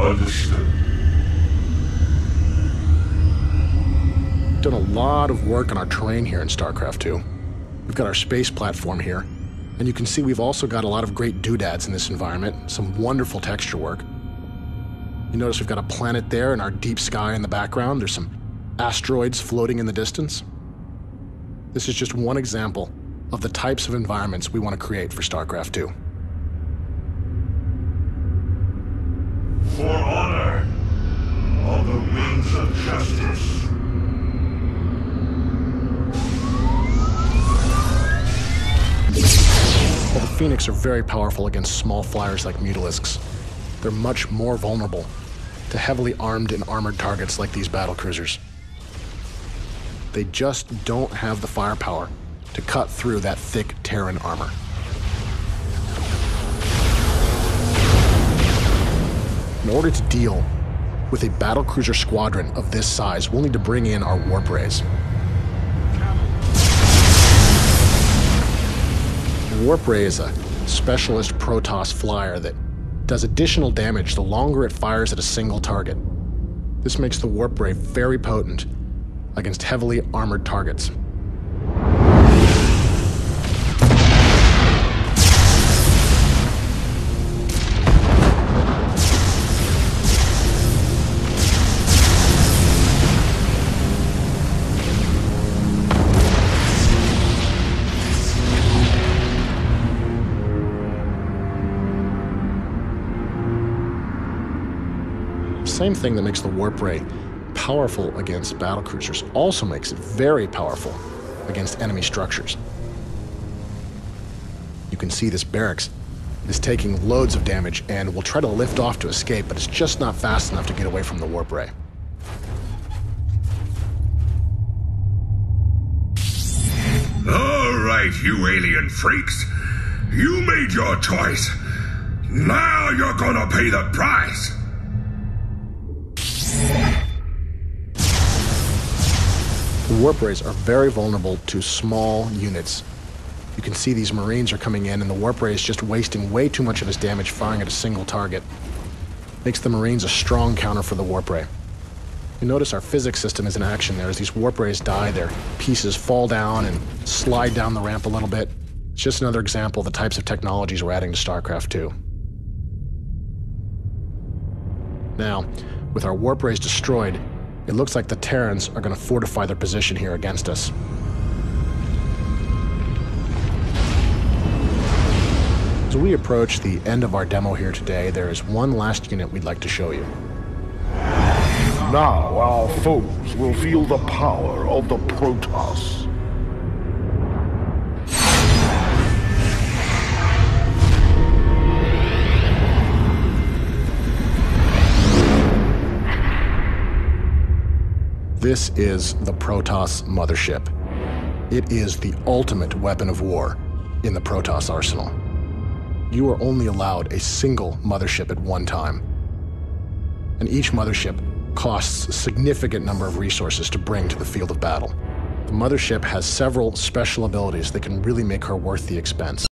Understood. Done a lot of work on our terrain here in StarCraft2. We've got our space platform here, and you can see we've also got a lot of great doodads in this environment, some wonderful texture work. You notice we've got a planet there in our deep sky in the background. There's some asteroids floating in the distance. This is just one example of the types of environments we want to create for StarCraft2. For honor, on the wings of justice. While the Phoenix are very powerful against small flyers like Mutalisks, they're much more vulnerable to heavily armed and armored targets like these battlecruisers. They just don't have the firepower to cut through that thick Terran armor. In order to deal with a battlecruiser squadron of this size, we'll need to bring in our warp rays. The warp ray is a specialist Protoss flyer that does additional damage the longer it fires at a single target. This makes the warp ray very potent against heavily armored targets. The same thing that makes the warp ray powerful against battlecruisers also makes it very powerful against enemy structures. You can see this barracks is taking loads of damage and will try to lift off to escape, but it's just not fast enough to get away from the warp ray. All right, you alien freaks. You made your choice. Now you're gonna pay the price. The warp rays are very vulnerable to small units. You can see these Marines are coming in, and the warp ray is just wasting way too much of his damage firing at a single target. Makes the Marines a strong counter for the warp ray. You notice our physics system is in action there. As these warp rays die, their pieces fall down and slide down the ramp a little bit. It's just another example of the types of technologies we're adding to StarCraft2. Now, with our warp rays destroyed, it looks like the Terrans are going to fortify their position here against us. As we approach the end of our demo here today, there is one last unit we'd like to show you. Now our foes will feel the power of the Protoss. This is the Protoss mothership. It is the ultimate weapon of war in the Protoss arsenal. You are only allowed a single mothership at one time, and each mothership costs a significant number of resources to bring to the field of battle. The mothership has several special abilities that can really make her worth the expense.